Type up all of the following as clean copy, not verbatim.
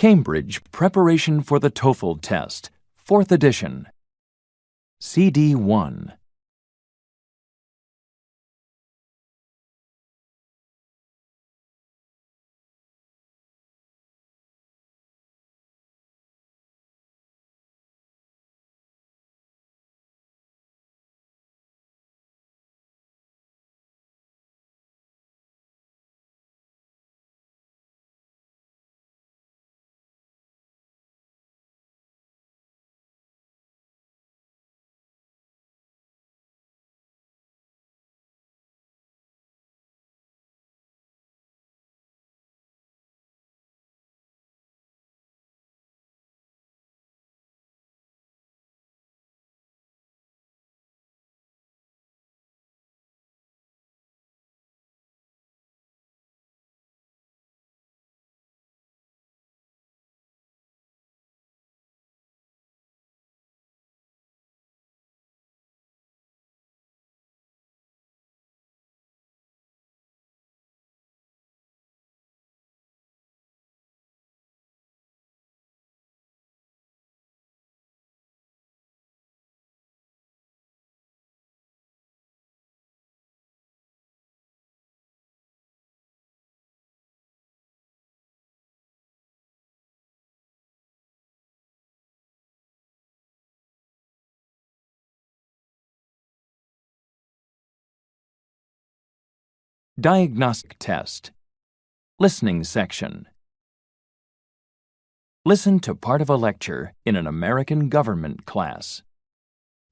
Cambridge Preparation for the Toefl Test, 4th edition. CD 1. Diagnostic test. Listening section. Listen to part of a lecture in an American government class.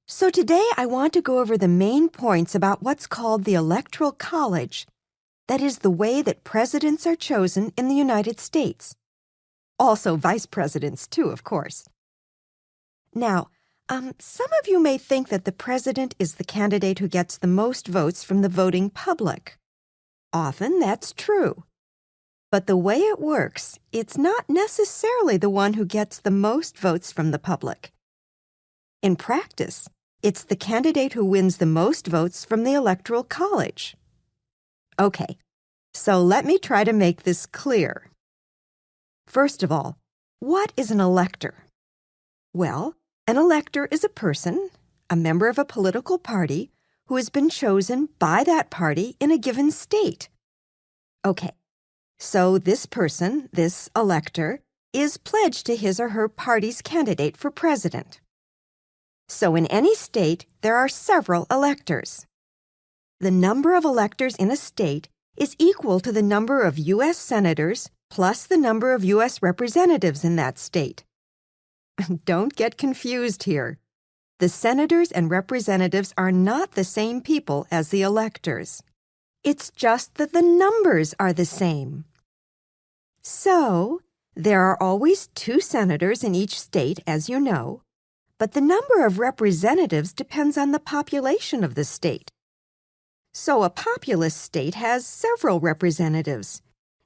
So today I want to go over the main points about what's called the Electoral College. That is the way that presidents are chosen in the United States. Also vice presidents too, of course. Now, some of you may think that the president is the candidate who gets the most votes from the voting public. Often that's true. But the way it works, it's not necessarily the one who gets the most votes from the public. In practice, it's the candidate who wins the most votes from the Electoral College. Okay, so let me try to make this clear. First of all, what is an elector? Well, an elector is a person, a member of a political party, who has been chosen by that party in a given state. Okay, so this person, this elector, is pledged to his or her party's candidate for president. So in any state, there are several electors. The number of electors in a state is equal to the number of U.S. senators plus the number of U.S. representatives in that state. Don't get confused here. The senators and representatives are not the same people as the electors. It's just that the numbers are the same. So, there are always 2 senators in each state, as you know, but the number of representatives depends on the population of the state. So a populous state has several representatives,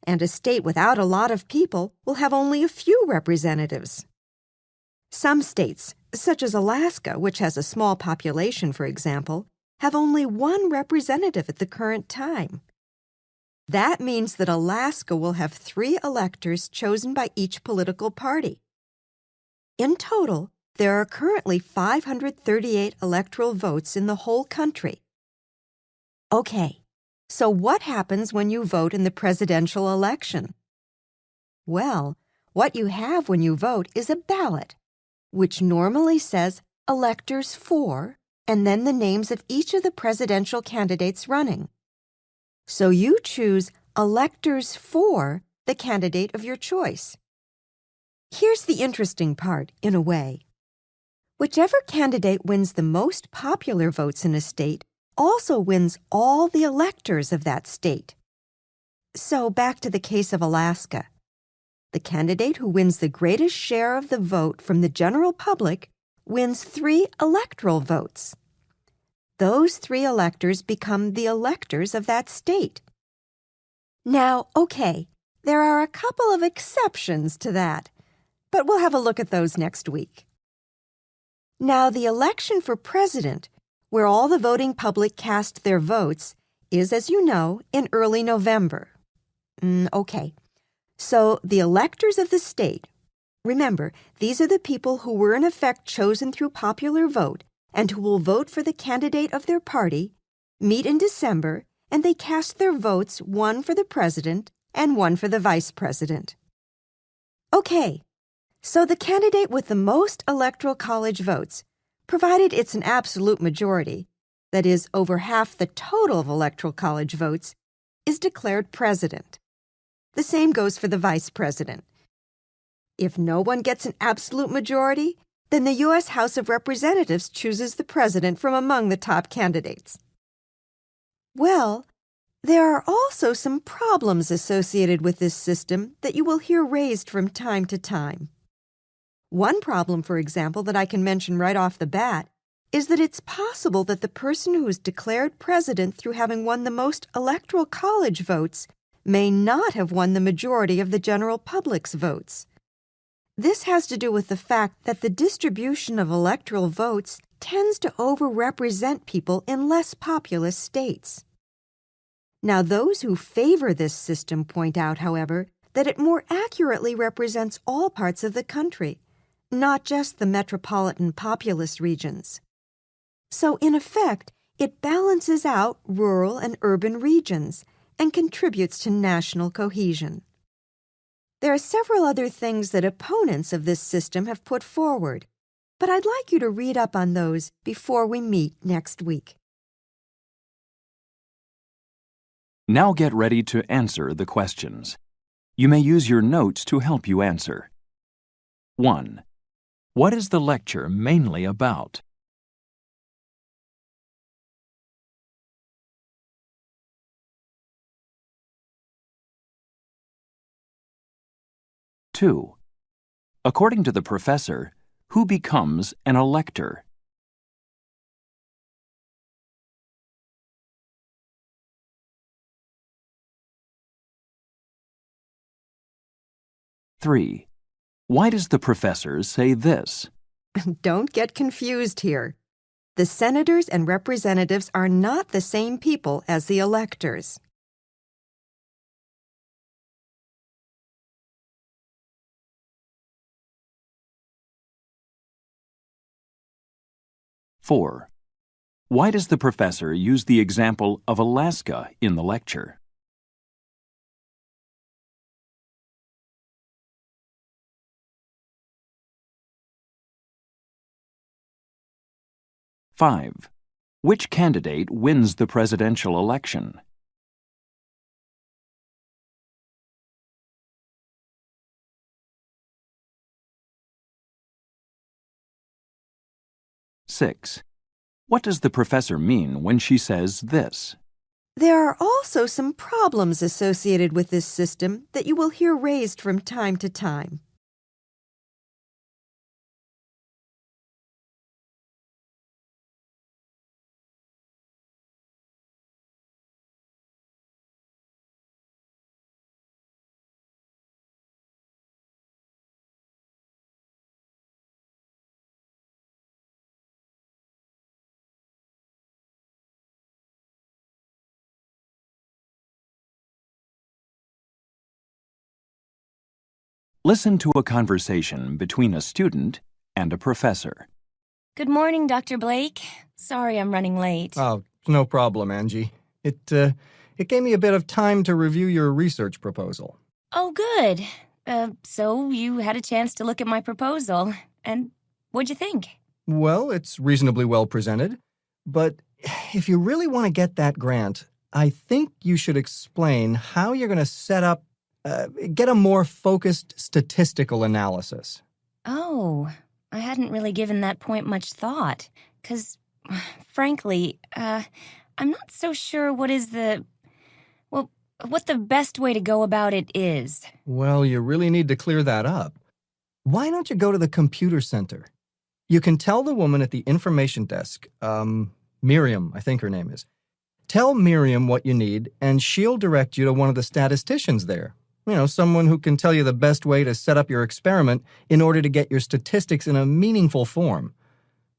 and a state without a lot of people will have only a few representatives. Some states, such as Alaska, which has a small population, for example, have only 1 representative at the current time. That means that Alaska will have 3 electors chosen by each political party. In total, there are currently 538 electoral votes in the whole country. Okay, so what happens when you vote in the presidential election? Well, what you have when you vote is a ballot, which normally says electors for, and then the names of each of the presidential candidates running. So you choose electors for the candidate of your choice. Here's the interesting part, in a way. Whichever candidate wins the most popular votes in a state also wins all the electors of that state. So back to the case of Alaska. The candidate who wins the greatest share of the vote from the general public wins 3 electoral votes. Those 3 electors become the electors of that state. Now, okay, there are a couple of exceptions to that, but we'll have a look at those next week. Now, the election for president, where all the voting public cast their votes, is, as you know, in early November. Okay. So the electors of the state, Remember, these are the people who were in effect chosen through popular vote and who will vote for the candidate of their party, meet in December, and they cast their votes, one for the president and one for the vice president. Okay, so the candidate with the most electoral college votes, provided it's an absolute majority, that is, over half the total of electoral college votes, is declared president. The same goes for the vice president. If no one gets an absolute majority, then the U.S. House of Representatives chooses the president from among the top candidates. Well, there are also some problems associated with this system that you will hear raised from time to time. One problem, for example, that I can mention right off the bat is that it's possible that the person who is declared president through having won the most electoral college votes may not have won the majority of the general public's votes. This has to do with the fact that the distribution of electoral votes tends to overrepresent people in less populous states. Now, those who favor this system point out, however, that it more accurately represents all parts of the country, not just the metropolitan populous regions. So, in effect, it balances out rural and urban regions and contributes to national cohesion. There are several other things that opponents of this system have put forward, but I'd like you to read up on those before we meet next week. Now get ready to answer the questions. You may use your notes to help you answer. 1. What is the lecture mainly about? 2. According to the professor, who becomes an elector? 3. Why does the professor say this? Don't get confused here. The senators and representatives are not the same people as the electors. 4. Why does the professor use the example of Alaska in the lecture? 5. Which candidate wins the presidential election? 6. What does the professor mean when she says this? There are also some problems associated with this system that you will hear raised from time to time. Listen to a conversation between a student and a professor. Good morning, Dr. Blake. Sorry I'm running late. Oh, no problem, Angie. It gave me a bit of time to review your research proposal. Oh, good. So you had a chance to look at my proposal. And what'd you think? Well, it's reasonably well presented. But if you really want to get that grant, I think you should explain how you're going to set up get a more focused statistical analysis. Oh, I hadn't really given that point much thought. 'Cause, frankly, I'm not so sure what the best way to go about it is. Well, you really need to clear that up. Why don't you go to the computer center? You can tell the woman at the information desk, Miriam, I think her name is. Tell Miriam what you need, and she'll direct you to one of the statisticians there. You know, someone who can tell you the best way to set up your experiment in order to get your statistics in a meaningful form.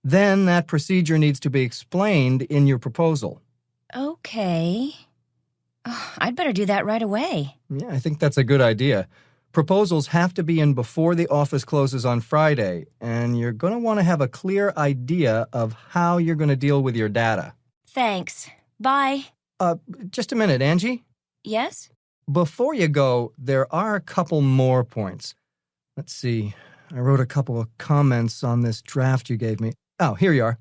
Then that procedure needs to be explained in your proposal. Okay. I'd better do that right away. Yeah, I think that's a good idea. Proposals have to be in before the office closes on Friday, and you're going to want to have a clear idea of how you're going to deal with your data. Thanks. Bye. Just a minute, Angie. Yes? Before you go, there are a couple more points. Let's see. I wrote a couple of comments on this draft you gave me. Oh, here you are.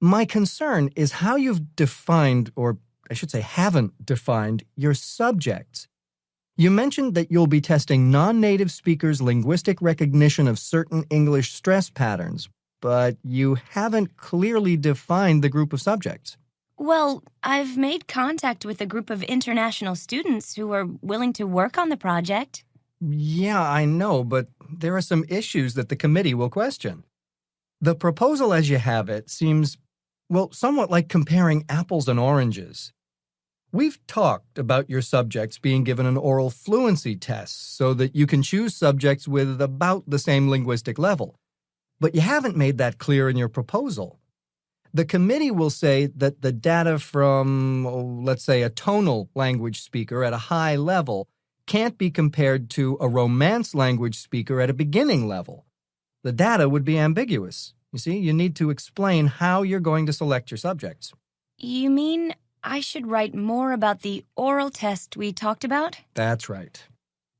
My concern is how you've defined, or I should say haven't defined, your subjects. You mentioned that you'll be testing non-native speakers' linguistic recognition of certain English stress patterns, but you haven't clearly defined the group of subjects. Well, I've made contact with a group of international students who are willing to work on the project. Yeah, I know, but there are some issues that the committee will question. The proposal as you have it seems, well, somewhat like comparing apples and oranges. We've talked about your subjects being given an oral fluency test so that you can choose subjects with about the same linguistic level. But you haven't made that clear in your proposal. The committee will say that the data from, let's say, a tonal language speaker at a high level can't be compared to a Romance language speaker at a beginning level. The data would be ambiguous. You see, you need to explain how you're going to select your subjects. You mean I should write more about the oral test we talked about? That's right.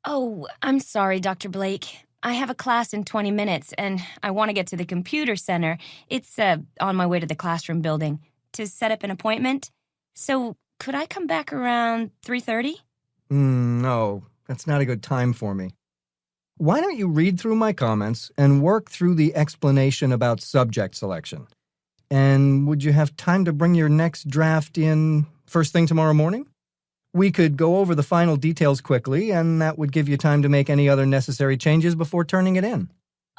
Oh, I'm sorry, Dr. Blake. I have a class in 20 minutes, and I want to get to the computer center. It's on my way to the classroom building to set up an appointment. So could I come back around 3:30? No, that's not a good time for me. Why don't you read through my comments and work through the explanation about subject selection? And would you have time to bring your next draft in first thing tomorrow morning? We could go over the final details quickly, and that would give you time to make any other necessary changes before turning it in.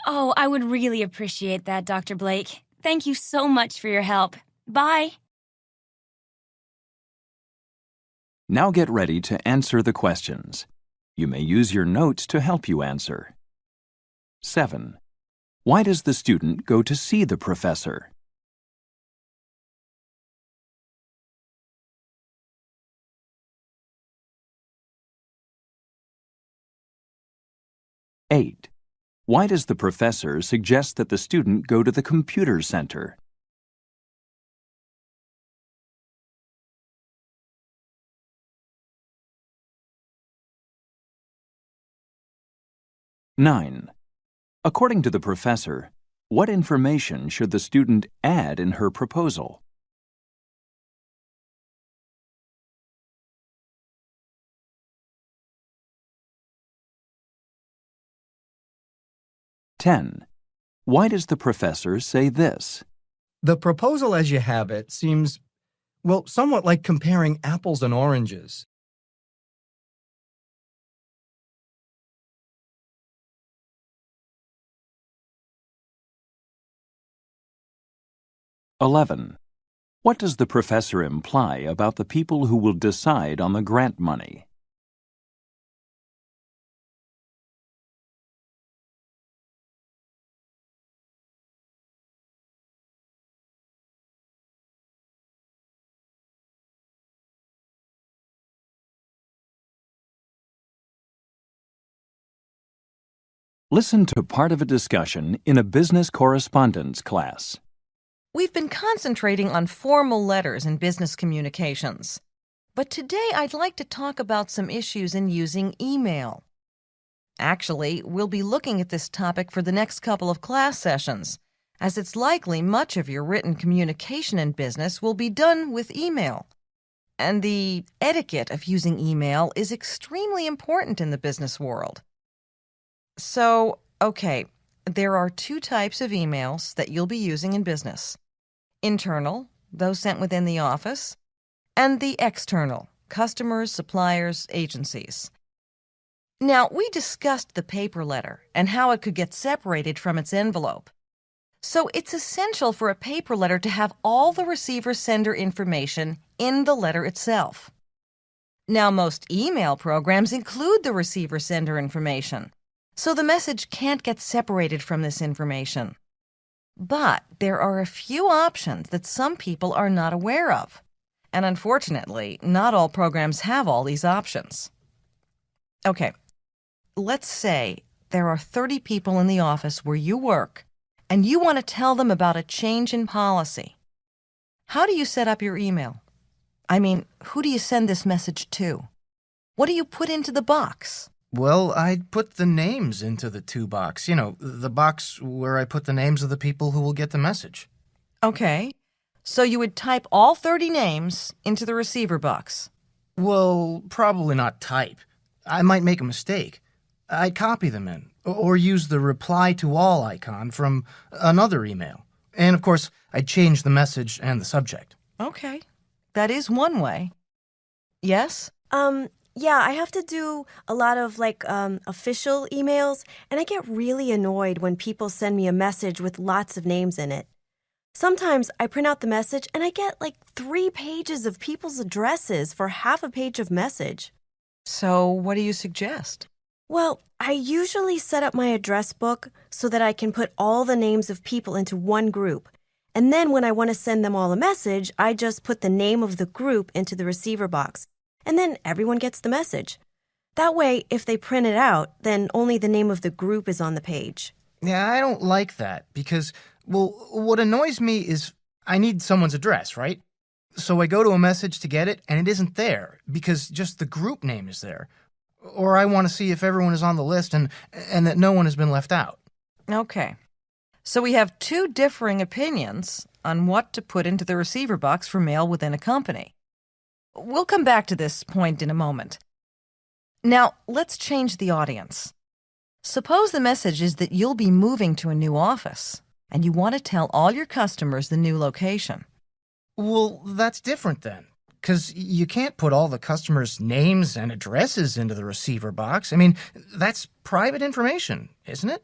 Oh, I would really appreciate that, Dr. Blake. Thank you so much for your help. Bye. Now get ready to answer the questions. You may use your notes to help you answer. 7. Why does the student go to see the professor? 8. Why does the professor suggest that the student go to the computer center? 9. According to the professor, what information should the student add in her proposal? 10. Why does the professor say this? The proposal as you have it seems, well, somewhat like comparing apples and oranges. 11. What does the professor imply about the people who will decide on the grant money? 'Listen to part of a discussion in a business correspondence class. We've been concentrating on formal letters in business communications. But today I'd like to talk about some issues in using email. Actually, we'll be looking at this topic for the next couple of class sessions, as it's likely much of your written communication in business will be done with email. And the etiquette of using email is extremely important in the business world. So, okay, there are two types of emails that you'll be using in business. Internal, those sent within the office, and the external, customers, suppliers, agencies. Now, we discussed the paper letter and how it could get separated from its envelope. So it's essential for a paper letter to have all the receiver-sender information in the letter itself. Now, most email programs include the receiver-sender information, so the message can't get separated from this information. But there are a few options that some people are not aware of. And unfortunately, not all programs have all these options. Okay, Let's say there are 30 people in the office where you work, and you want to tell them about a change in policy. How do you set up your email? I mean, who do you send this message to? What do you put into the box? Well, I'd put the names into the to box. You know, the box where I put the names of the people who will get the message. Okay, so you would type all 30 names into the receiver box. Well, probably not type. I might make a mistake. I'd copy them in, or use the reply to all icon from another email. And of course, I'd change the message and the subject. Okay, that is one way. Yes? Yeah, I have to do a lot of official emails, and I get really annoyed when people send me a message with lots of names in it. Sometimes I print out the message and I get 3 pages of people's addresses for half a page of message. So what do you suggest? Well, I usually set up my address book so that I can put all the names of people into one group. And then when I want to send them all a message, I just put the name of the group into the receiver box. And then everyone gets the message. That way, if they print it out, then only the name of the group is on the page. Yeah, I don't like that because, well, what annoys me is I need someone's address, right? So I go to a message to get it, and it isn't there because just the group name is there. Or I want to see if everyone is on the list and that no one has been left out. Okay. So we have 2 differing opinions on what to put into the receiver box for mail within a company. We'll come back to this point in a moment. Now, let's change the audience. Suppose the message is that you'll be moving to a new office, and you want to tell all your customers the new location. Well, that's different then, because you can't put all the customers' names and addresses into the receiver box. I mean, that's private information, isn't it?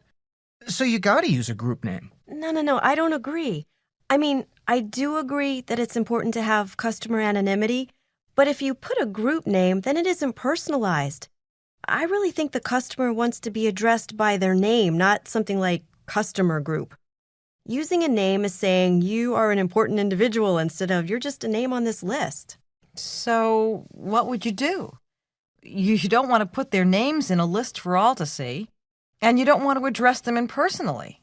So you gotta use a group name. No, I don't agree. I mean, I do agree that it's important to have customer anonymity, but if you put a group name, then it isn't personalized. I really think the customer wants to be addressed by their name, not something like customer group. Using a name is saying you are an important individual instead of you're just a name on this list. So what would you do? You don't want to put their names in a list for all to see, and you don't want to address them impersonally.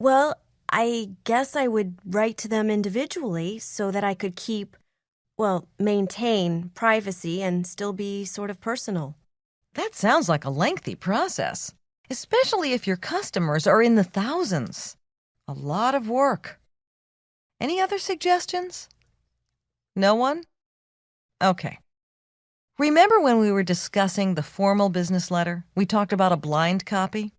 Well, I guess I would write to them individually so that I could maintain privacy and still be sort of personal. That sounds like a lengthy process, especially if your customers are in the thousands. A lot of work. Any other suggestions? No one? Okay. Remember when we were discussing the formal business letter? We talked about a blind copy?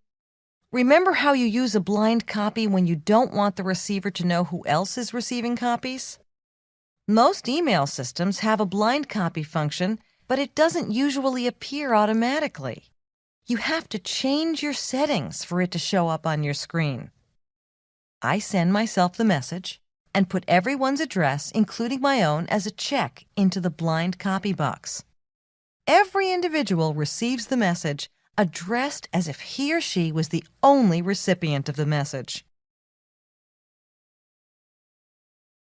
Remember how you use a blind copy when you don't want the receiver to know who else is receiving copies? Most email systems have a blind copy function, but it doesn't usually appear automatically. You have to change your settings for it to show up on your screen. I send myself the message and put everyone's address, including my own, as a check into the blind copy box. Every individual receives the message addressed as if he or she was the only recipient of the message.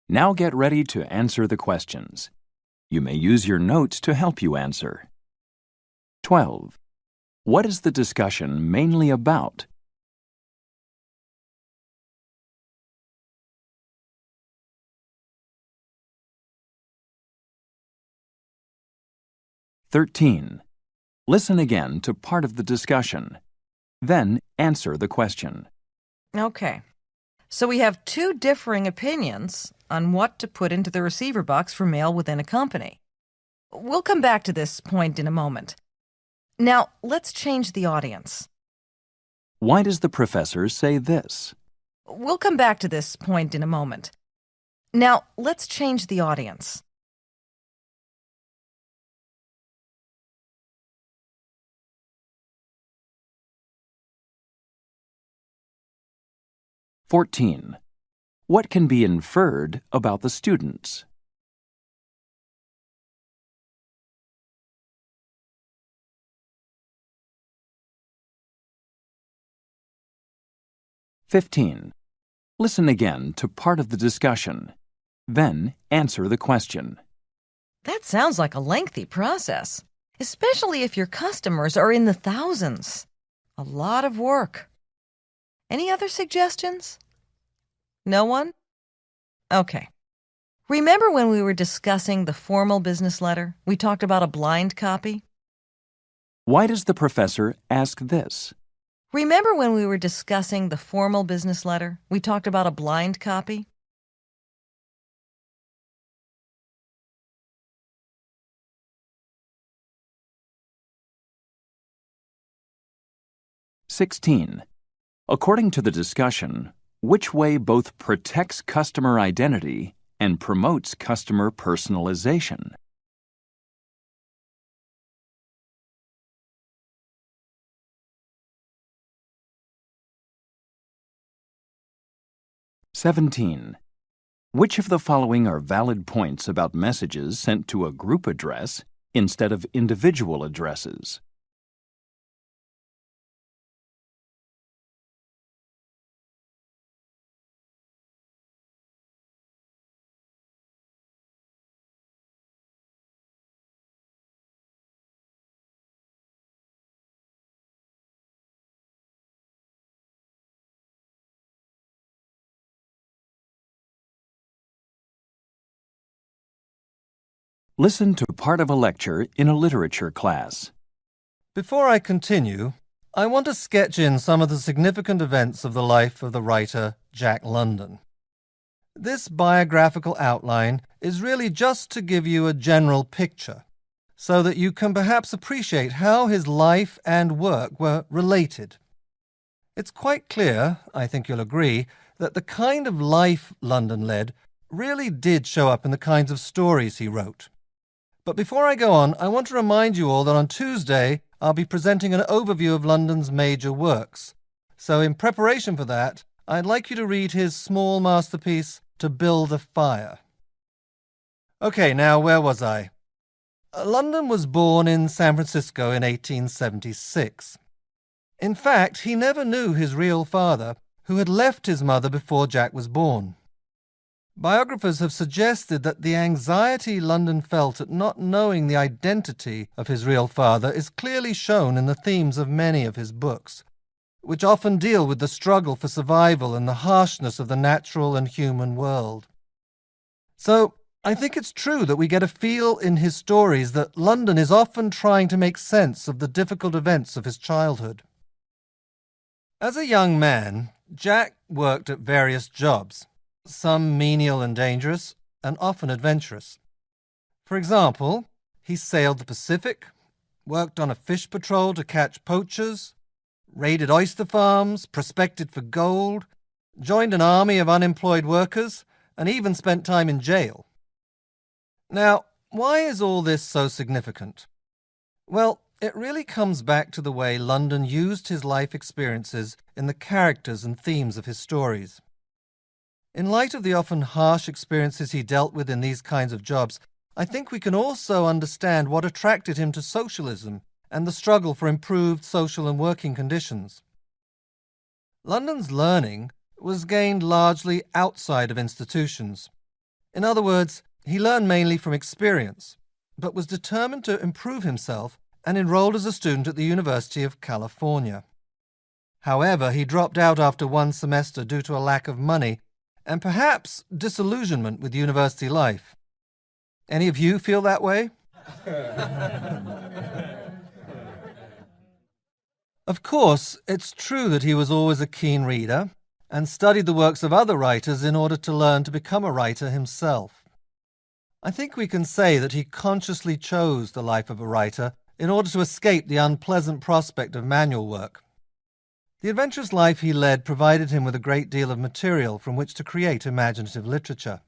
Now get ready to answer the questions. You may use your notes to help you answer. 12. What is the discussion mainly about? 13. Listen again to part of the discussion. Then answer the question. Okay. So we have 2 differing opinions on what to put into the receiver box for mail within a company. We'll come back to this point in a moment. Now, let's change the audience. Why does the professor say this? We'll come back to this point in a moment. Now, let's change the audience. "14. What can be inferred about the students? 15. Listen again to part of the discussion. Then answer the question. That sounds like a lengthy process, especially if your customers are in the thousands. A lot of work. Any other suggestions? No one? Okay. Remember when we were discussing the formal business letter? We talked about a blind copy? Why does the professor ask this? Remember when we were discussing the formal business letter? We talked about a blind copy? (16) According to the discussion, which way both protects customer identity and promotes customer personalization? (17) Which of the following are valid points about messages sent to a group address instead of individual addresses? Listen to part of a lecture in a literature class. Before I continue, I want to sketch in some of the significant events of the life of the writer Jack London. This biographical outline is really just to give you a general picture, so that you can perhaps appreciate how his life and work were related. It's quite clear, I think you'll agree, that the kind of life London led really did show up in the kinds of stories he wrote. But before I go on, I want to remind you all that on Tuesday I'll be presenting an overview of London's major works. So in preparation for that, I'd like you to read his small masterpiece, To Build a Fire. Okay, now where was I? London was born in San Francisco in 1876. In fact, he never knew his real father, who had left his mother before Jack was born. Biographers have suggested that the anxiety London felt at not knowing the identity of his real father is clearly shown in the themes of many of his books, which often deal with the struggle for survival and the harshness of the natural and human world. So, I think it's true that we get a feel in his stories that London is often trying to make sense of the difficult events of his childhood. As a young man, Jack worked at various jobs, some menial and dangerous, and often adventurous. For example, he sailed the Pacific, worked on a fish patrol to catch poachers, raided oyster farms, prospected for gold, joined an army of unemployed workers, and even spent time in jail. Now, why is all this so significant? Well, it really comes back to the way London used his life experiences in the characters and themes of his stories. In light of the often harsh experiences he dealt with in these kinds of jobs, I think we can also understand what attracted him to socialism and the struggle for improved social and working conditions. London's learning was gained largely outside of institutions. In other words, he learned mainly from experience, but was determined to improve himself and enrolled as a student at the University of California. However, he dropped out after one semester due to a lack of money and perhaps disillusionment with university life. Any of you feel that way? Of course, it's true that he was always a keen reader and studied the works of other writers in order to learn to become a writer himself. I think we can say that he consciously chose the life of a writer in order to escape the unpleasant prospect of manual work. The adventurous life he led provided him with a great deal of material from which to create imaginative literature.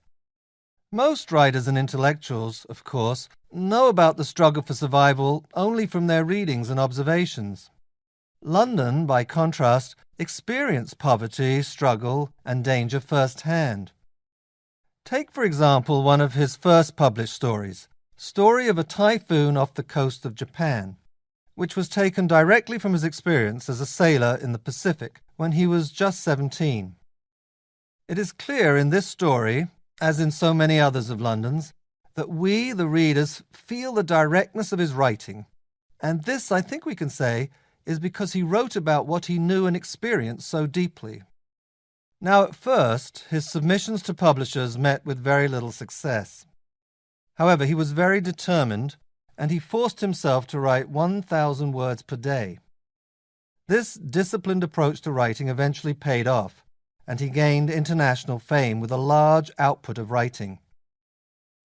Most writers and intellectuals, of course, know about the struggle for survival only from their readings and observations. London, by contrast, experienced poverty, struggle, and danger firsthand. Take, for example, one of his first published stories, Story of a Typhoon off the Coast of Japan, which was taken directly from his experience as a sailor in the Pacific when he was just 17. It is clear in this story, as in so many others of London's, that we, the readers, feel the directness of his writing, and this, I think we can say, is because he wrote about what he knew and experienced so deeply. Now, at first, his submissions to publishers met with very little success. However, he was very determined, and he forced himself to write 1,000 words per day. This disciplined approach to writing eventually paid off, and he gained international fame with a large output of writing.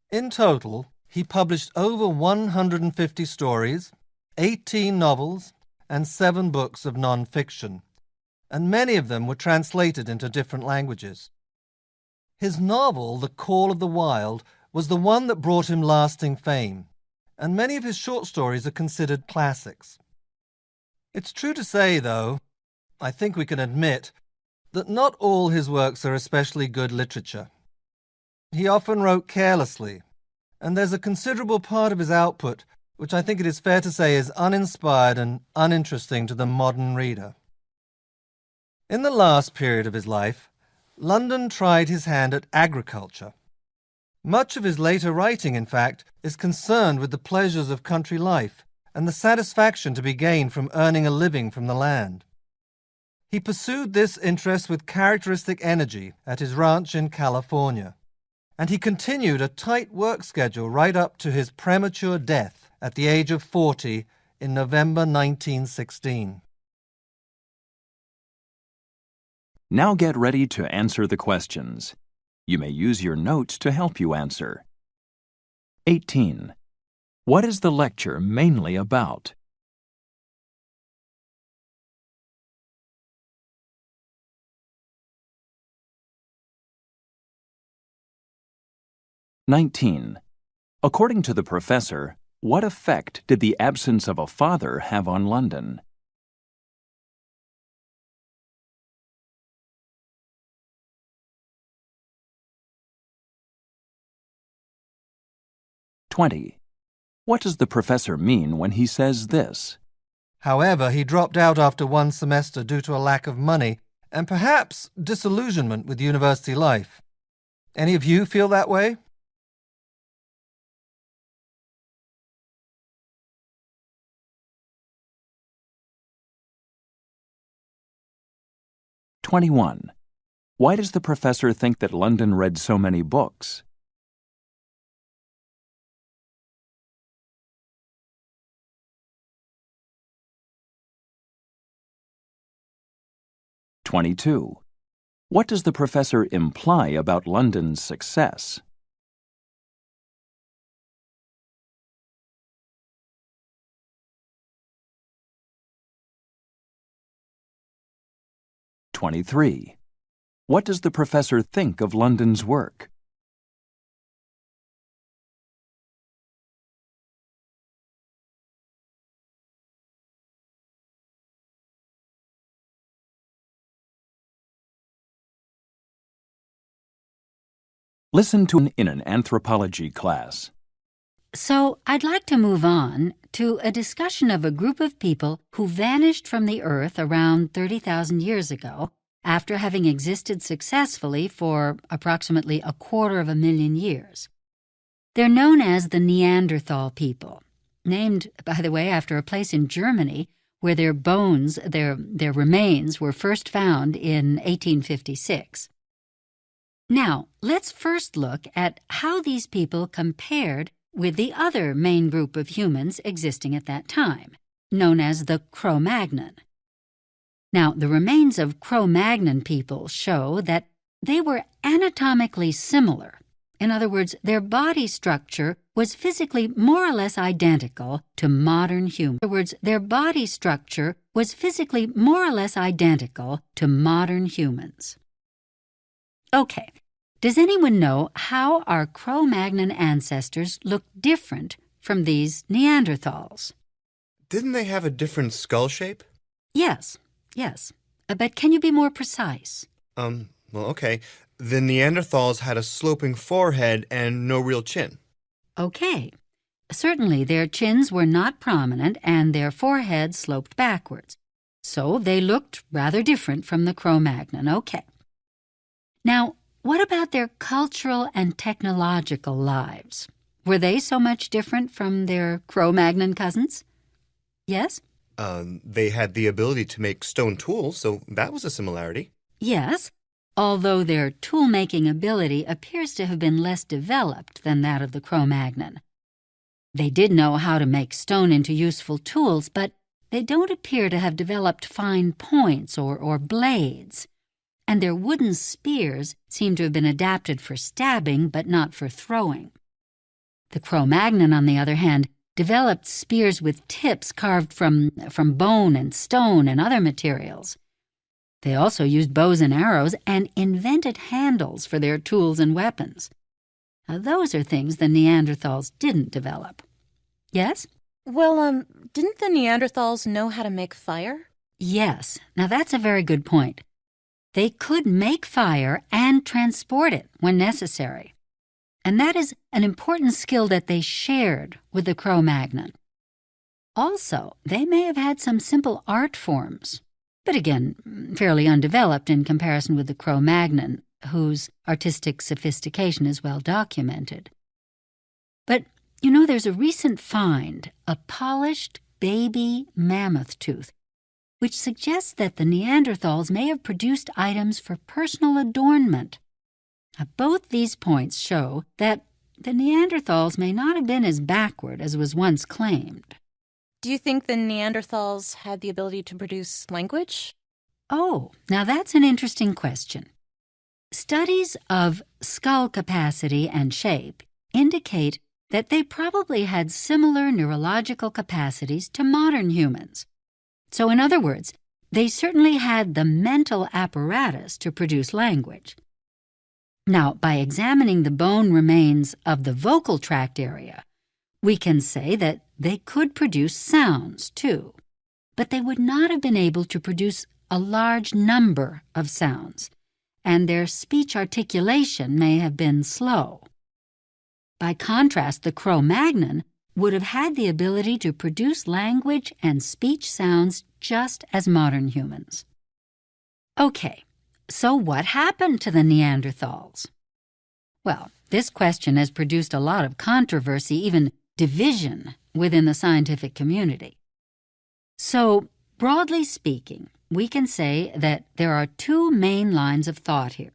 In total, he published over 150 stories, 18 novels, and 7 books of non-fiction, and many of them were translated into different languages. His novel, The Call of the Wild, was the one that brought him lasting fame, and many of his short stories are considered classics. It's true to say, though, I think we can admit, that not all his works are especially good literature. He often wrote carelessly, and there's a considerable part of his output which I think it is fair to say is uninspired and uninteresting to the modern reader. In the last period of his life, London tried his hand at agriculture. Much of his later writing, in fact, is concerned with the pleasures of country life and the satisfaction to be gained from earning a living from the land. He pursued this interest with characteristic energy at his ranch in California, and he continued a tight work schedule right up to his premature death at the age of 40 in November 1916. Now get ready to answer the questions. You may use your notes to help you answer. 18. What is the lecture mainly about? 19. According to the professor, what effect did the absence of a father have on London? 20. What does the professor mean when he says this? However, he dropped out after one semester due to a lack of money and perhaps disillusionment with university life. Any of you feel that way? 21. Why does the professor think that London read so many books? 22. What does the professor imply about London's success? 23. What does the professor think of London's work? 'Listen to in an anthropology class. So, I'd like to move on to a discussion of a group of people who vanished from the Earth around 30,000 years ago after having existed successfully for approximately 250,000 years. They're known as the Neanderthal people, named, by the way, after a place in Germany where their bones, their remains, were first found in 1856. Now, let's first look at how these people compared with the other main group of humans existing at that time, known as the Cro-Magnon. Now, the remains of Cro-Magnon people show that they were anatomically similar. In other words, their body structure was physically more or less identical to modern humans. In other words, their body structure was physically more or less identical to modern humans. Okay, does anyone know how our Cro-Magnon ancestors looked different from these Neanderthals? Didn't they have a different skull shape? Yes. But can you be more precise? Well, okay. The Neanderthals had a sloping forehead and no real chin. Okay. Certainly their chins were not prominent and their foreheads sloped backwards. So they looked rather different from the Cro-Magnon. Okay. Now, what about their cultural and technological lives? Were they so much different from their Cro-Magnon cousins? Yes? They had the ability to make stone tools, so that was a similarity. Yes, although their tool-making ability appears to have been less developed than that of the Cro-Magnon. They did know how to make stone into useful tools, but they don't appear to have developed fine points or blades, and their wooden spears seem to have been adapted for stabbing but not for throwing. The Cro-Magnon, on the other hand, developed spears with tips carved from bone and stone and other materials. They also used bows and arrows and invented handles for their tools and weapons. Now, those are things the Neanderthals didn't develop. Yes? Well, didn't the Neanderthals know how to make fire? Yes. Now, that's a very good point. They could make fire and transport it when necessary. And that is an important skill that they shared with the Cro-Magnon. Also, they may have had some simple art forms, but again, fairly undeveloped in comparison with the Cro-Magnon, whose artistic sophistication is well documented. But, there's a recent find, a polished baby mammoth tooth, which suggests that the Neanderthals may have produced items for personal adornment. Now, both these points show that the Neanderthals may not have been as backward as was once claimed. Do you think the Neanderthals had the ability to produce language? Oh, now that's an interesting question. Studies of skull capacity and shape indicate that they probably had similar neurological capacities to modern humans. So in other words, they certainly had the mental apparatus to produce language. Now, by examining the bone remains of the vocal tract area, we can say that they could produce sounds, too, but they would not have been able to produce a large number of sounds, and their speech articulation may have been slow. By contrast, the Cro-Magnon would have had the ability to produce language and speech sounds just as modern humans. Okay, so what happened to the Neanderthals? Well, this question has produced a lot of controversy, even division, within the scientific community. So, broadly speaking, we can say that there are two main lines of thought here.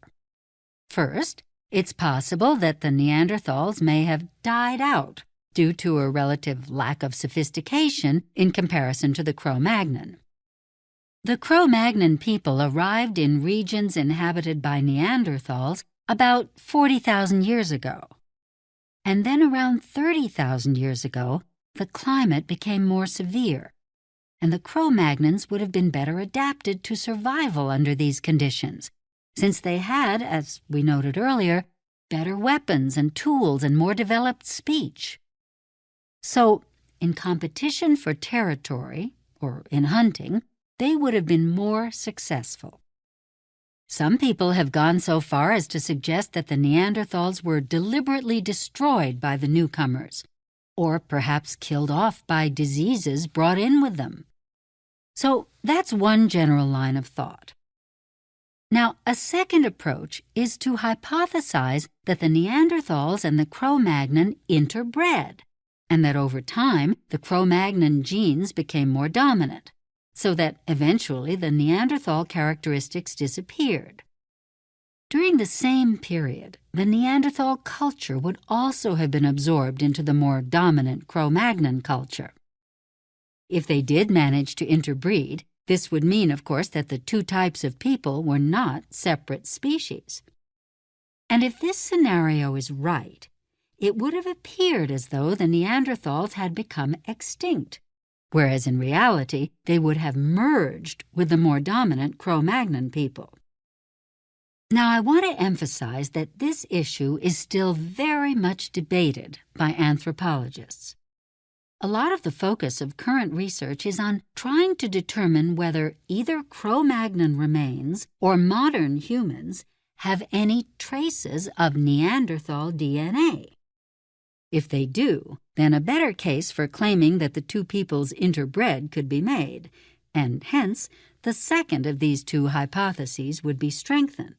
First, it's possible that the Neanderthals may have died out due to a relative lack of sophistication in comparison to the Cro-Magnon. The Cro-Magnon people arrived in regions inhabited by Neanderthals about 40,000 years ago. And then around 30,000 years ago, the climate became more severe, and the Cro-Magnons would have been better adapted to survival under these conditions, since they had, as we noted earlier, better weapons and tools and more developed speech. So, in competition for territory, or in hunting, they would have been more successful. Some people have gone so far as to suggest that the Neanderthals were deliberately destroyed by the newcomers, or perhaps killed off by diseases brought in with them. So that's one general line of thought. Now, a second approach is to hypothesize that the Neanderthals and the Cro-Magnon interbred, and that over time the Cro-Magnon genes became more dominant, so that eventually the Neanderthal characteristics disappeared. During the same period, the Neanderthal culture would also have been absorbed into the more dominant Cro-Magnon culture. If they did manage to interbreed, this would mean, of course, that the two types of people were not separate species. And if this scenario is right, it would have appeared as though the Neanderthals had become extinct, whereas in reality they would have merged with the more dominant Cro-Magnon people. Now, I want to emphasize that this issue is still very much debated by anthropologists. A lot of the focus of current research is on trying to determine whether either Cro-Magnon remains or modern humans have any traces of Neanderthal DNA. If they do, then a better case for claiming that the two peoples interbred could be made, and hence the second of these two hypotheses would be strengthened.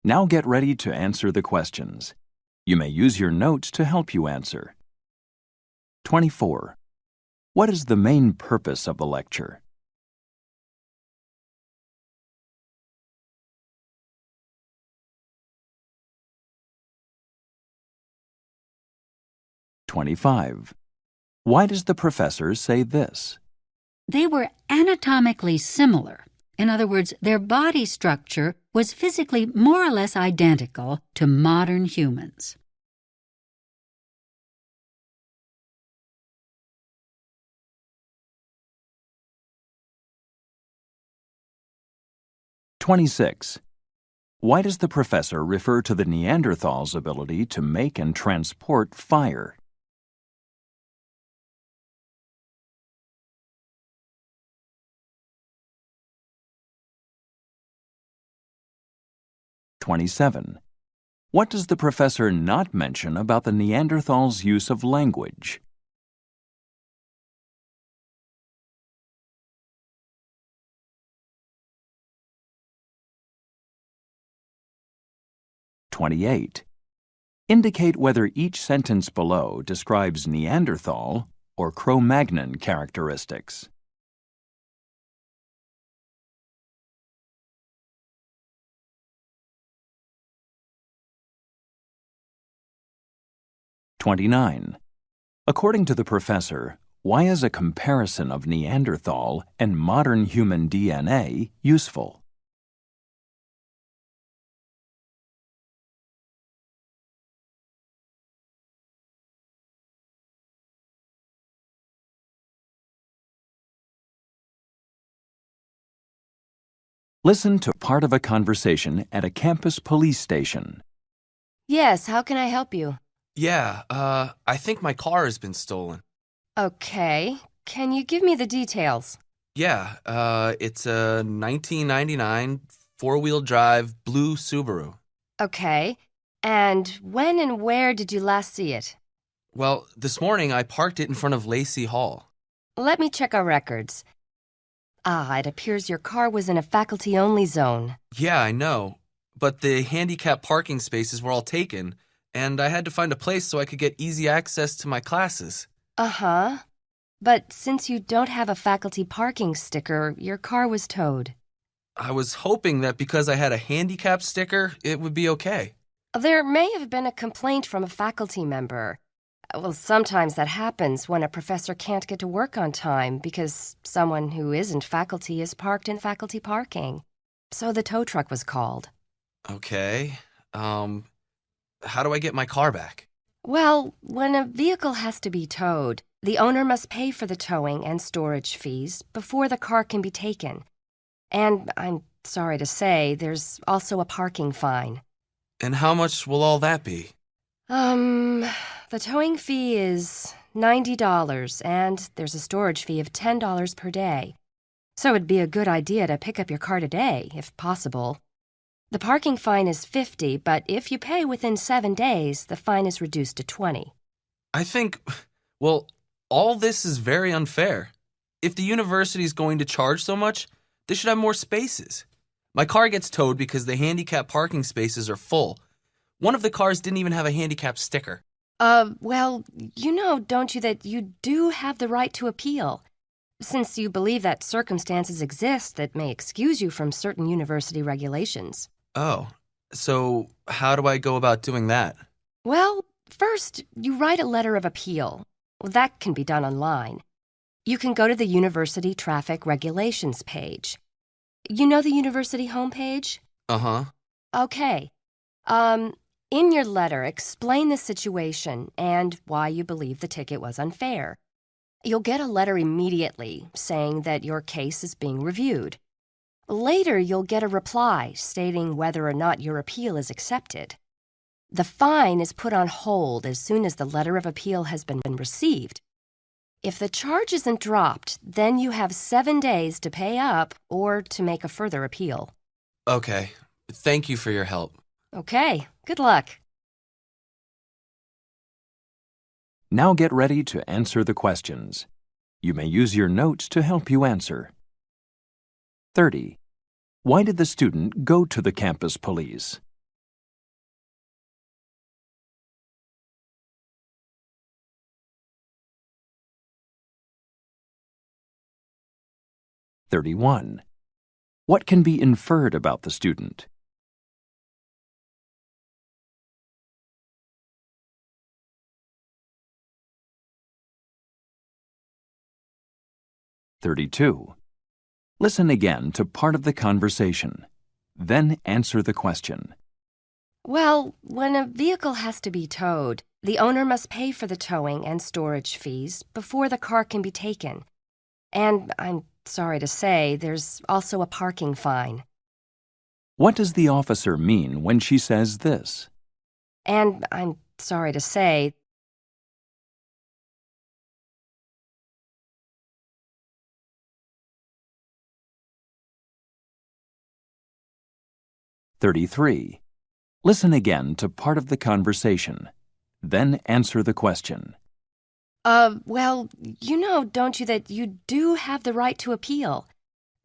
Now get ready to answer the questions. You may use your notes to help you answer. 24. What is the main purpose of the lecture? (25) Why does the professor say this? They were anatomically similar. In other words, their body structure was physically more or less identical to modern humans. (26) Why does the professor refer to the Neanderthals' ability to make and transport fire? (27) What does the professor not mention about the Neanderthals' use of language? (28) Indicate whether each sentence below describes Neanderthal or Cro-Magnon characteristics. (29) According to the professor, why is a comparison of Neanderthal and modern human DNA useful? Listen to part of a conversation at a campus police station. Yes, how can I help you? Yeah, I think my car has been stolen. Okay, can you give me the details? Yeah, it's a 1999 four-wheel drive blue Subaru. Okay, and when and where did you last see it? Well, this morning I parked it in front of Lacey Hall. Let me check our records. Ah, it appears your car was in a faculty-only zone. Yeah, I know, but the handicap parking spaces were all taken, and I had to find a place so I could get easy access to my classes. Uh-huh. But since you don't have a faculty parking sticker, your car was towed. I was hoping that because I had a handicap sticker, it would be okay. There may have been a complaint from a faculty member. Well, sometimes that happens when a professor can't get to work on time because someone who isn't faculty is parked in faculty parking. So the tow truck was called. Okay, how do I get my car back? Well, when a vehicle has to be towed, the owner must pay for the towing and storage fees before the car can be taken. And I'm sorry to say, there's also a parking fine. And how much will all that be? The towing fee is $90, and there's a storage fee of $10 per day. So it'd be a good idea to pick up your car today, if possible. The parking fine is $50, but if you pay within 7 days, the fine is reduced to $20. I think, well, all this is very unfair. If the university is going to charge so much, they should have more spaces. My car gets towed because the handicap parking spaces are full. One of the cars didn't even have a handicap sticker. Well, you know, don't you, that you do have the right to appeal. Since you believe that circumstances exist that may excuse you from certain university regulations. Oh, so how do I go about doing that? Well, first, you write a letter of appeal. That can be done online. You can go to the University Traffic Regulations page. You know the university homepage? Uh-huh. Okay. In your letter, explain the situation and why you believe the ticket was unfair. You'll get a letter immediately saying that your case is being reviewed. Later, you'll get a reply stating whether or not your appeal is accepted. The fine is put on hold as soon as the letter of appeal has been received. If the charge isn't dropped, then you have 7 days to pay up or to make a further appeal. Okay. Thank you for your help. Okay, good luck. Now get ready to answer the questions. You may use your notes to help you answer. 30. Why did the student go to the campus police? 31. What can be inferred about the student? 32. Listen again to part of the conversation. Then answer the question. Well, when a vehicle has to be towed, the owner must pay for the towing and storage fees before the car can be taken. And I'm sorry to say, there's also a parking fine. What does the officer mean when she says this? And I'm sorry to say, "33. Listen again to part of the conversation. Then answer the question. well, don't you, that you do have the right to appeal,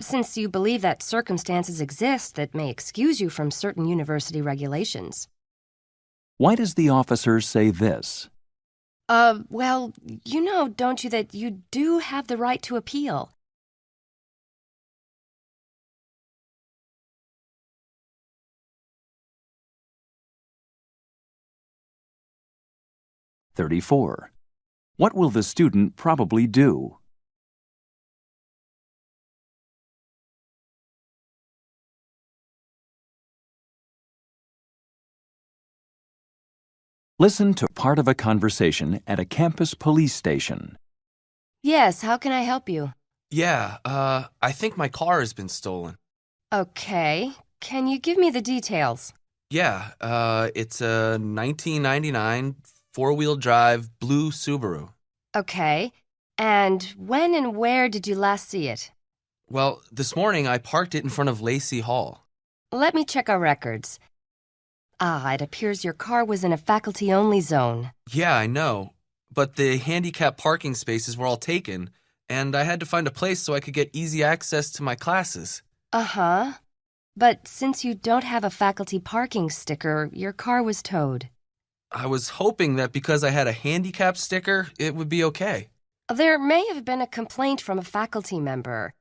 since you believe that circumstances exist that may excuse you from certain university regulations. Why does the officer say this? well, don't you, that you do have the right to appeal. "34. What will the student probably do? 'Listen to part of a conversation at a campus police station. Yes, how can I help you? Yeah, I think my car has been stolen. Okay, can you give me the details? Yeah, it's a 1999 four-wheel drive blue Subaru. Okay, and when and where did you last see it? Well, this morning I parked it in front of Lacey Hall. Let me check our records. It appears your car was in a faculty-only zone. Yeah, I know, but the handicap parking spaces were all taken, and I had to find a place so I could get easy access to my classes. Uh-huh. But since you don't have a faculty parking sticker, your car was towed. I was hoping that because I had a handicap sticker, it would be okay. There may have been a complaint from a faculty member.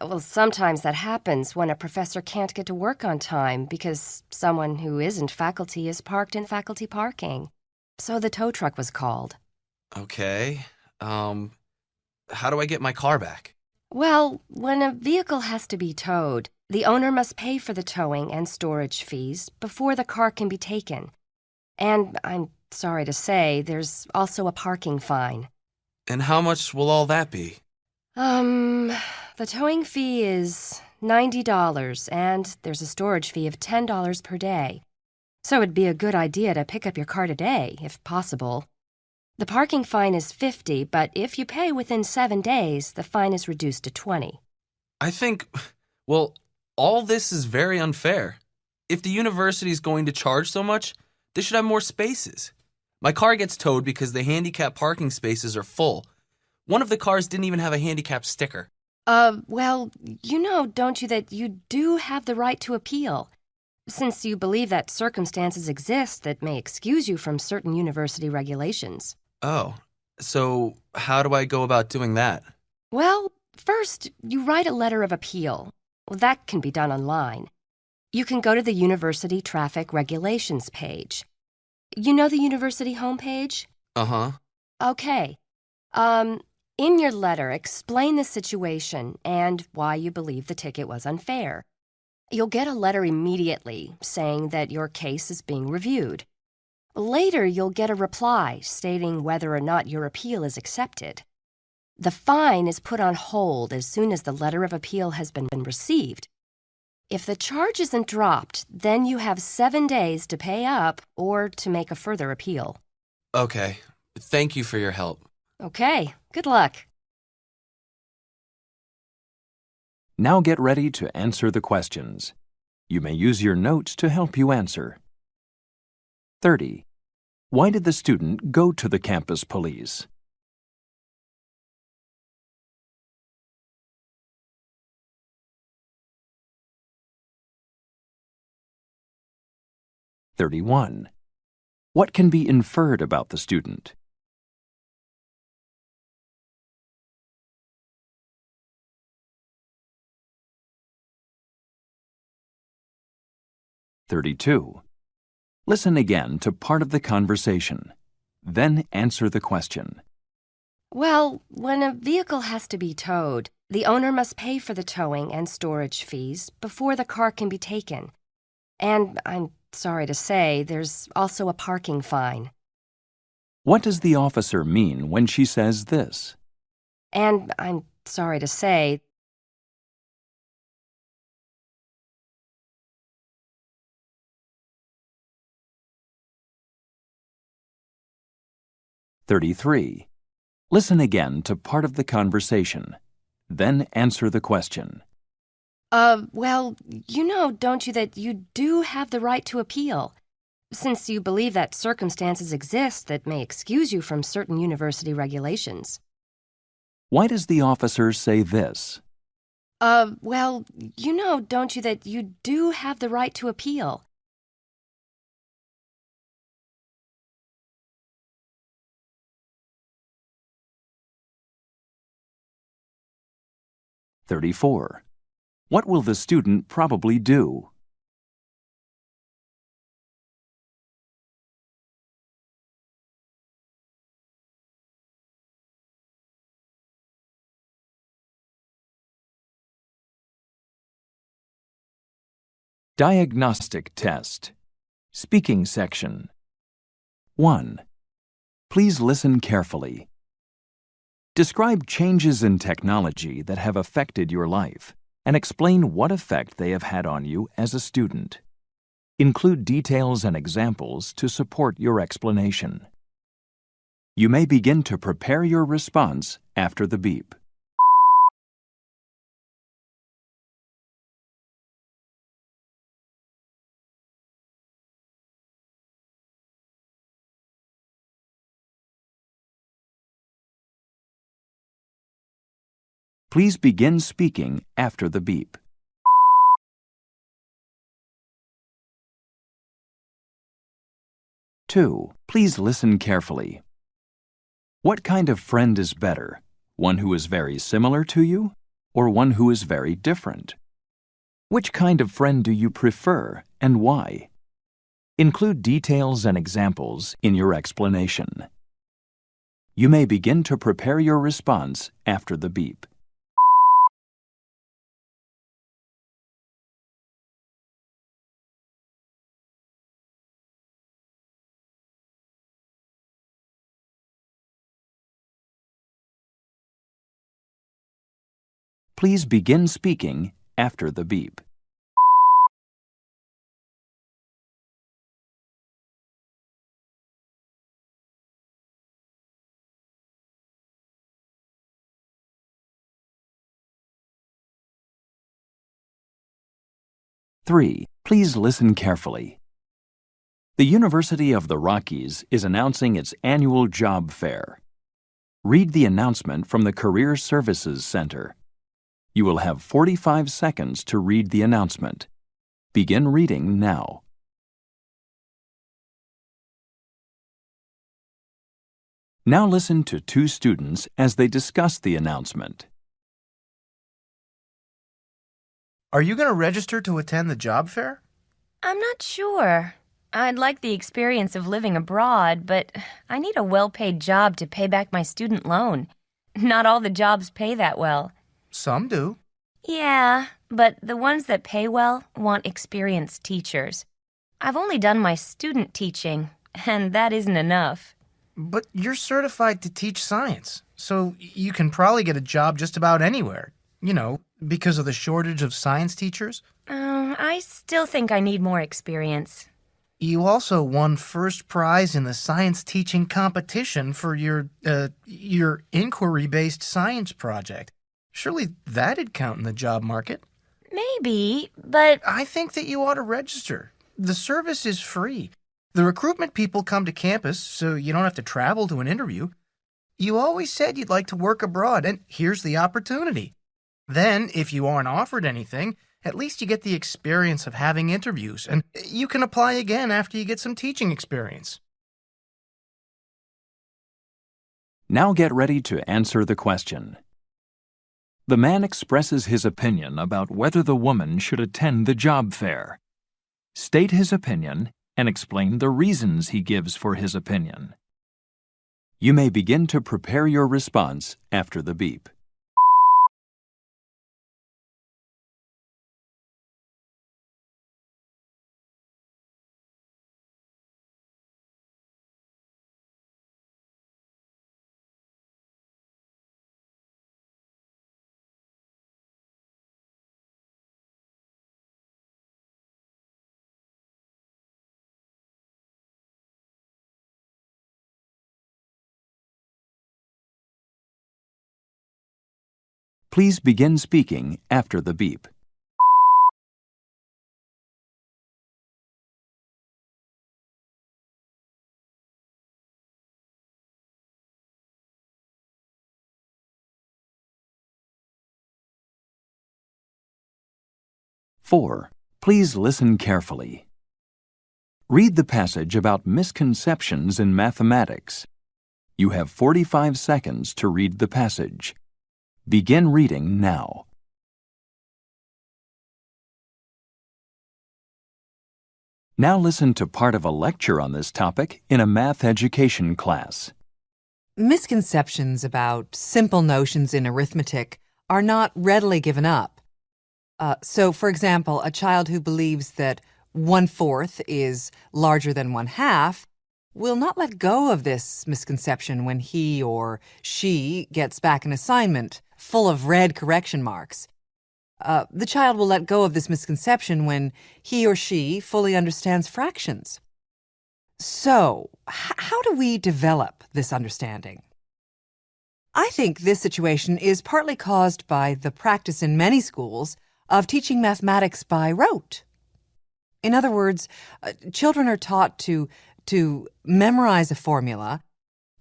Well, sometimes that happens when a professor can't get to work on time because someone who isn't faculty is parked in faculty parking. So the tow truck was called. Okay, how do I get my car back? Well, when a vehicle has to be towed, the owner must pay for the towing and storage fees before the car can be taken. And I'm sorry to say, there's also a parking fine. And how much will all that be? The towing fee is $90, and there's a storage fee of $10 per day. So it'd be a good idea to pick up your car today, if possible. The parking fine is $50, but if you pay within 7 days, the fine is reduced to $20. I think, well, all this is very unfair. If the university is going to charge so much, they should have more spaces. My car gets towed because the handicap parking spaces are full. One of the cars didn't even have a handicap sticker. Well, don't you, that you do have the right to appeal, since you believe that circumstances exist that may excuse you from certain university regulations. Oh, so how do I go about doing that? Well, first, you write a letter of appeal. Well, that can be done online. You can go to the university traffic regulations page. You know the university homepage? Uh-huh. Okay. In your letter, explain the situation and why you believe the ticket was unfair. You'll get a letter immediately saying that your case is being reviewed. Later, you'll get a reply stating whether or not your appeal is accepted. The fine is put on hold as soon as the letter of appeal has been received. If the charge isn't dropped, then you have 7 days to pay up or to make a further appeal. Okay. Thank you for your help. Okay, good luck. Now get ready to answer the questions. You may use your notes to help you answer. 30. Why did the student go to the campus police? 31. What can be inferred about the student? 32. Listen again to part of the conversation. Then answer the question. Well, when a vehicle has to be towed, the owner must pay for the towing and storage fees before the car can be taken. And I'm sorry to say, there's also a parking fine. What does the officer mean when she says this? And I'm sorry to say, (33) Listen again to part of the conversation. Then answer the question. Well, don't you, that you do have the right to appeal, since you believe that circumstances exist that may excuse you from certain university regulations. Why does the officer say this? Well, don't you, that you do have the right to appeal. (34) What will the student probably do? Diagnostic test. Speaking section. 1. Please listen carefully. Describe changes in technology that have affected your life and explain what effect they have had on you as a student. Include details and examples to support your explanation. You may begin to prepare your response after the beep. Please begin speaking after the beep. Two, please listen carefully. What kind of friend is better? One who is very similar to you, or one who is very different? Which kind of friend do you prefer, and why? Include details and examples in your explanation. You may begin to prepare your response after the beep. Please begin speaking after the beep. Three, please listen carefully. The University of the Rockies is announcing its annual job fair. Read the announcement from the Career Services Center. You will have 45 seconds to read the announcement. Begin reading now. Now listen to two students as they discuss the announcement. Are you going to register to attend the job fair? I'm not sure. I'd like the experience of living abroad, but I need a well-paid job to pay back my student loan. Not all the jobs pay that well. Some do. Yeah, but the ones that pay well want experienced teachers. I've only done my student teaching, and that isn't enough. But you're certified to teach science, so you can probably get a job just about anywhere. Because of the shortage of science teachers. I still think I need more experience. You also won first prize in the science teaching competition for your inquiry-based science project. Surely that'd count in the job market. Maybe, but I think that you ought to register. The service is free. The recruitment people come to campus, so you don't have to travel to an interview. You always said you'd like to work abroad, and here's the opportunity. Then, if you aren't offered anything, at least you get the experience of having interviews, and you can apply again after you get some teaching experience. Now get ready to answer the question. The man expresses his opinion about whether the woman should attend the job fair. State his opinion and explain the reasons he gives for his opinion. You may begin to prepare your response after the beep. Please begin speaking after the beep. Four, please listen carefully. Read the passage about misconceptions in mathematics. You have 45 seconds to read the passage. Begin reading now. Now listen to part of a lecture on this topic in a math education class. Misconceptions about simple notions in arithmetic are not readily given up. So, for example, a child who believes that 1/4 is larger than 1/2 will not let go of this misconception when he or she gets back an assignment full of red correction marks. The child will let go of this misconception when he or she fully understands fractions. So, how do we develop this understanding? I think this situation is partly caused by the practice in many schools of teaching mathematics by rote. In other words, children are taught to memorize a formula,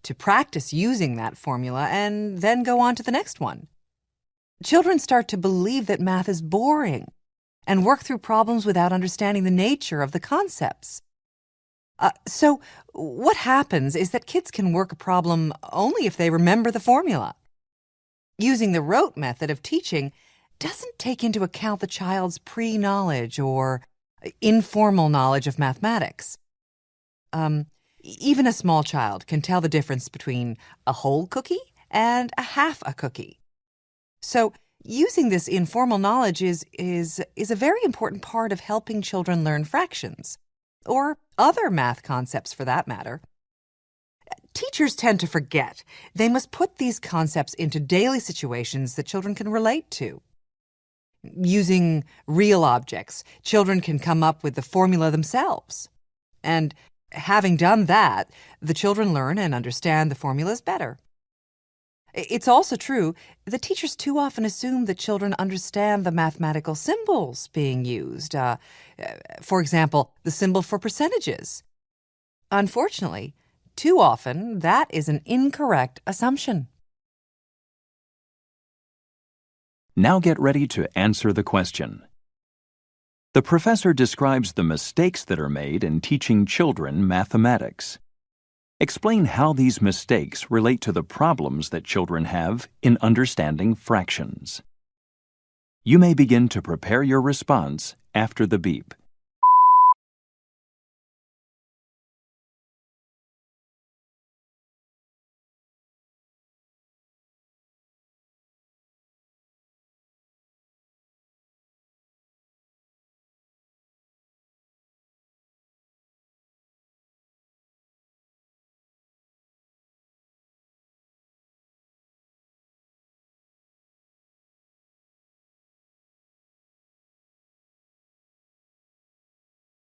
to practice using that formula, and then go on to the next one. Children start to believe that math is boring and work through problems without understanding the nature of the concepts. So what happens is that kids can work a problem only if they remember the formula. Using the rote method of teaching doesn't take into account the child's pre-knowledge or informal knowledge of mathematics. Even a small child can tell the difference between a whole cookie and a half a cookie. So using this informal knowledge is a very important part of helping children learn fractions, or other math concepts for that matter. Teachers tend to forget they must put these concepts into daily situations that children can relate to. Using real objects, children can come up with the formula themselves. And having done that, the children learn and understand the formulas better. It's also true that teachers too often assume that children understand the mathematical symbols being used. For example, the symbol for percentages. Unfortunately, too often that is an incorrect assumption. Now get ready to answer the question. The professor describes the mistakes that are made in teaching children mathematics. Explain how these mistakes relate to the problems that children have in understanding fractions. You may begin to prepare your response after the beep.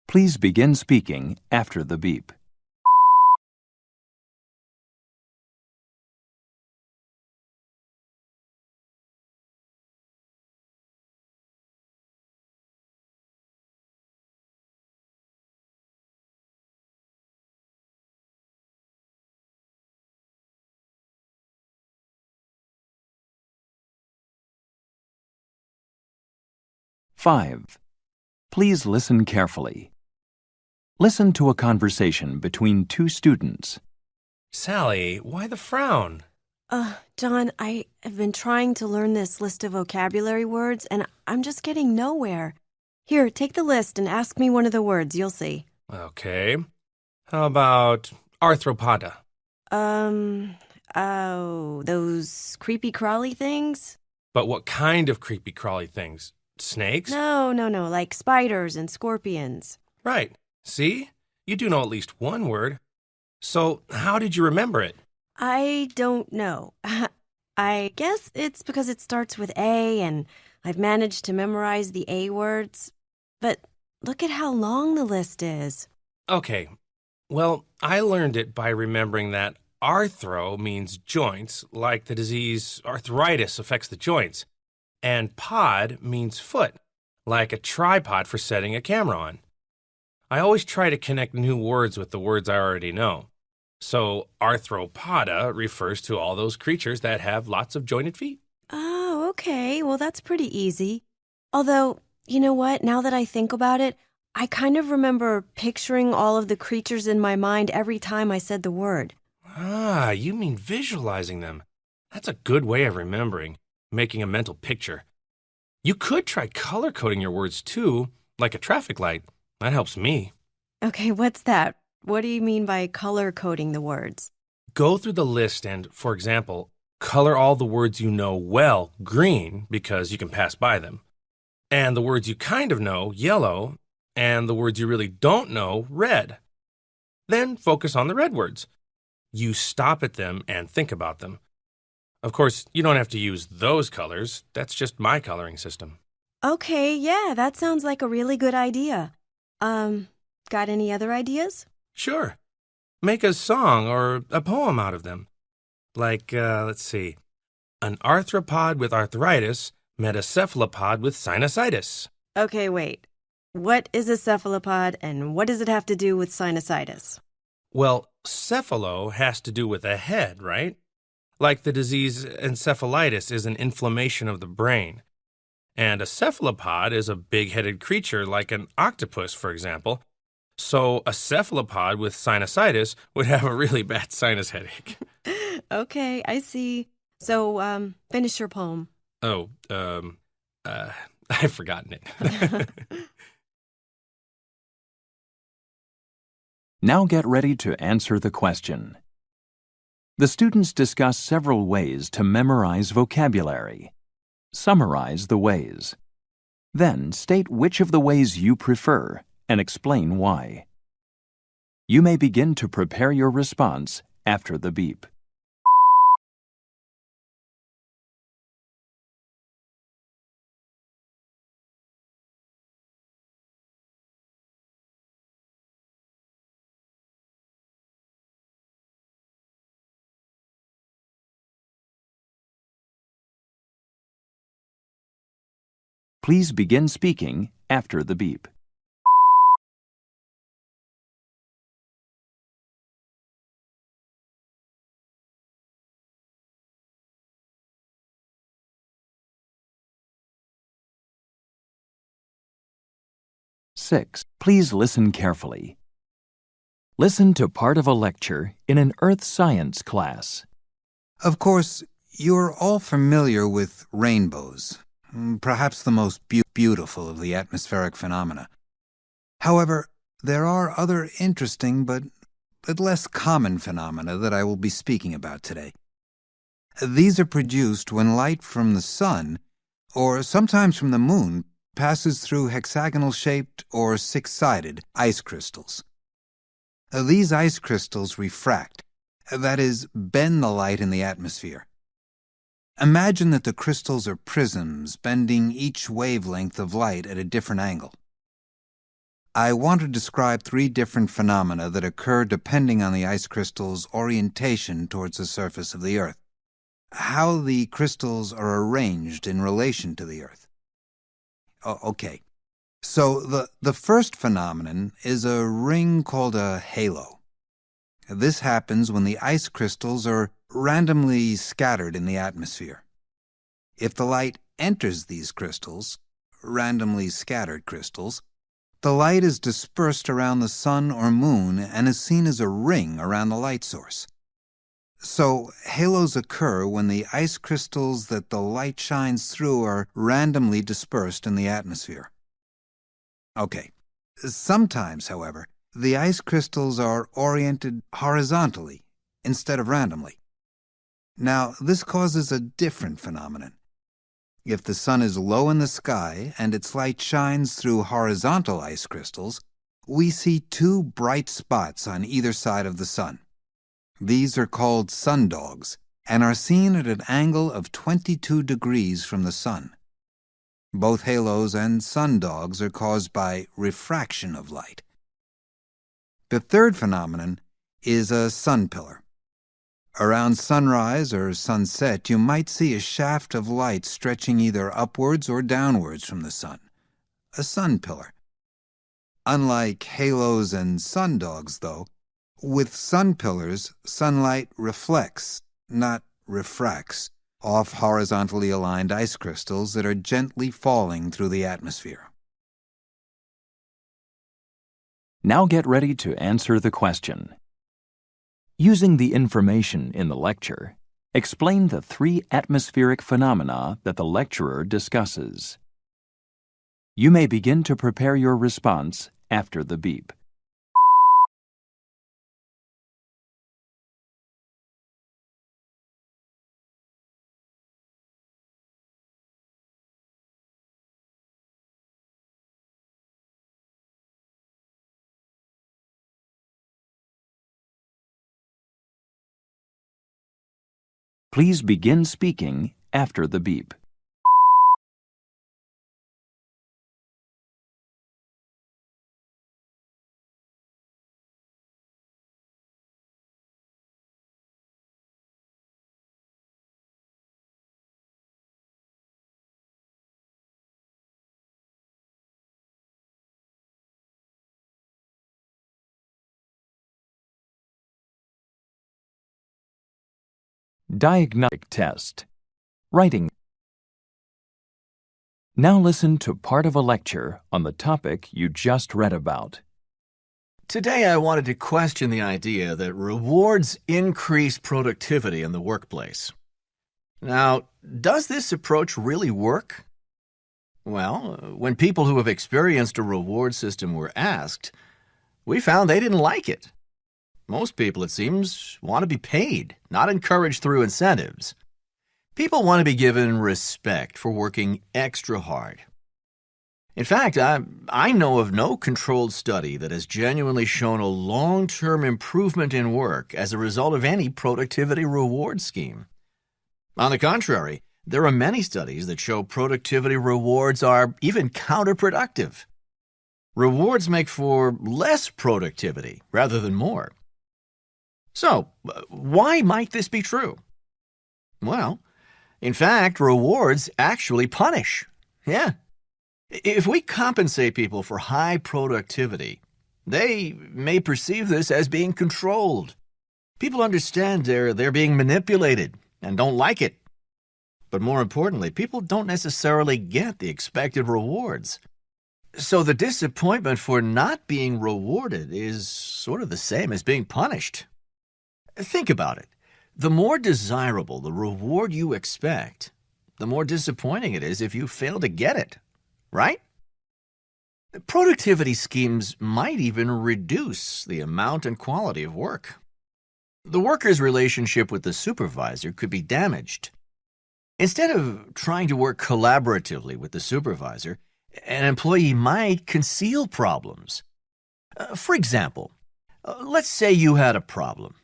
Please begin speaking after the beep. Five, please listen carefully. Listen to a conversation between two students. Sally, why the frown? John, I have been trying to learn this list of vocabulary words, and I'm just getting nowhere. Here, take the list and ask me one of the words. You'll see. Okay. How about arthropoda? Oh, those creepy crawly things? But what kind of creepy crawly things? Snakes? No, like spiders and scorpions. Right. See? You do know at least one word. So, how did you remember it? I don't know. I guess it's because it starts with A and I've managed to memorize the A words. But look at how long the list is. Okay. Well, I learned it by remembering that arthro means joints, like the disease arthritis affects the joints. And pod means foot, like a tripod for setting a camera on. I always try to connect new words with the words I already know. So arthropoda refers to all those creatures that have lots of jointed feet. Oh, okay. Well, that's pretty easy. Although, you know what? Now that I think about it, I kind of remember picturing all of the creatures in my mind every time I said the word. Ah, you mean visualizing them. That's a good way of remembering, making a mental picture. You could try color coding your words too, like a traffic light. That helps me. Okay, what's that? What do you mean by color coding the words? Go through the list and, for example, color all the words you know well green because you can pass by them, and the words you kind of know yellow, and the words you really don't know red. Then focus on the red words. You stop at them and think about them. Of course, you don't have to use those colors. That's just my coloring system. Okay, yeah, that sounds like a really good idea. Got any other ideas? Sure. Make a song or a poem out of them. Like, let's see. An arthropod with arthritis met a cephalopod with sinusitis. Okay, wait. What is a cephalopod and what does it have to do with sinusitis? Well, cephalo has to do with a head, right? Like the disease encephalitis is an inflammation of the brain. And a cephalopod is a big-headed creature like an octopus, for example. So a cephalopod with sinusitis would have a really bad sinus headache. Okay, I see. So, finish your poem. Oh, I've forgotten it. Now get ready to answer the question. The students discuss several ways to memorize vocabulary. Summarize the ways. Then state which of the ways you prefer and explain why. You may begin to prepare your response after the beep. Please begin speaking after the beep. Six. Please listen carefully. Listen to part of a lecture in an earth science class. Of course, you're all familiar with rainbows, perhaps the most beautiful of the atmospheric phenomena. However, there are other interesting but less common phenomena that I will be speaking about today. These are produced when light from the sun, or sometimes from the moon, passes through hexagonal-shaped or six-sided ice crystals. These ice crystals refract, that is, bend the light in the atmosphere. Imagine that the crystals are prisms bending each wavelength of light at a different angle. I want to describe 3 different phenomena that occur depending on the ice crystal's orientation towards the surface of the Earth, how the crystals are arranged in relation to the Earth. Okay, so the first phenomenon is a ring called a halo. This happens when the ice crystals are randomly scattered in the atmosphere. If the light enters these crystals, randomly scattered crystals, the light is dispersed around the sun or moon and is seen as a ring around the light source. So, halos occur when the ice crystals that the light shines through are randomly dispersed in the atmosphere. Okay. Sometimes, however, the ice crystals are oriented horizontally instead of randomly. Now, this causes a different phenomenon. If the sun is low in the sky and its light shines through horizontal ice crystals, we see two bright spots on either side of the sun. These are called sundogs and are seen at an angle of 22 degrees from the sun. Both halos and sundogs are caused by refraction of light. The third phenomenon is a sun pillar. Around sunrise or sunset, you might see a shaft of light stretching either upwards or downwards from the sun, a sun pillar. Unlike halos and sundogs, though, with sun pillars, sunlight reflects, not refracts, off horizontally aligned ice crystals that are gently falling through the atmosphere. Now get ready to answer the question. Using the information in the lecture, explain the 3 atmospheric phenomena that the lecturer discusses. You may begin to prepare your response after the beep. Please begin speaking after the beep. Diagnostic test. Writing. Now listen to part of a lecture on the topic you just read about. Today I wanted to question the idea that rewards increase productivity in the workplace. Now, does this approach really work? Well, when people who have experienced a reward system were asked, we found they didn't like it. Most people, it seems, want to be paid, not encouraged through incentives. People want to be given respect for working extra hard. In fact, I know of no controlled study that has genuinely shown a long-term improvement in work as a result of any productivity reward scheme. On the contrary, there are many studies that show productivity rewards are even counterproductive. Rewards make for less productivity rather than more. So, why might this be true? Well, in fact, rewards actually punish. Yeah. If we compensate people for high productivity, they may perceive this as being controlled. People understand they're being manipulated and don't like it. But more importantly, people don't necessarily get the expected rewards. So the disappointment for not being rewarded is sort of the same as being punished. Think about it. The more desirable the reward you expect, the more disappointing it is if you fail to get it, right? Productivity schemes might even reduce the amount and quality of work. The worker's relationship with the supervisor could be damaged. Instead of trying to work collaboratively with the supervisor, an employee might conceal problems. For example, let's say you had a problem.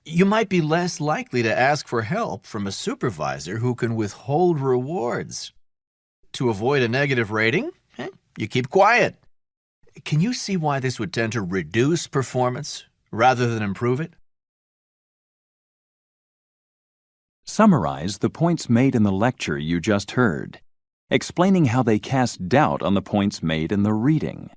You might be less likely to ask for help from a supervisor who can withhold rewards. To avoid a negative rating, you keep quiet. Can you see why this would tend to reduce performance rather than improve it? Summarize the points made in the lecture you just heard, explaining how they cast doubt on the points made in the reading.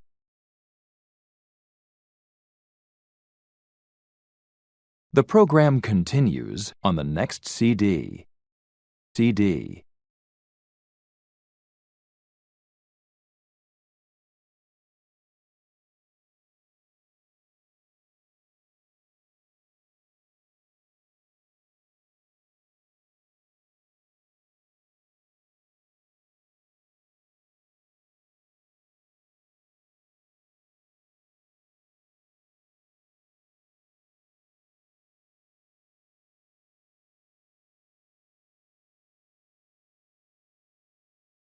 The program continues on the next CD.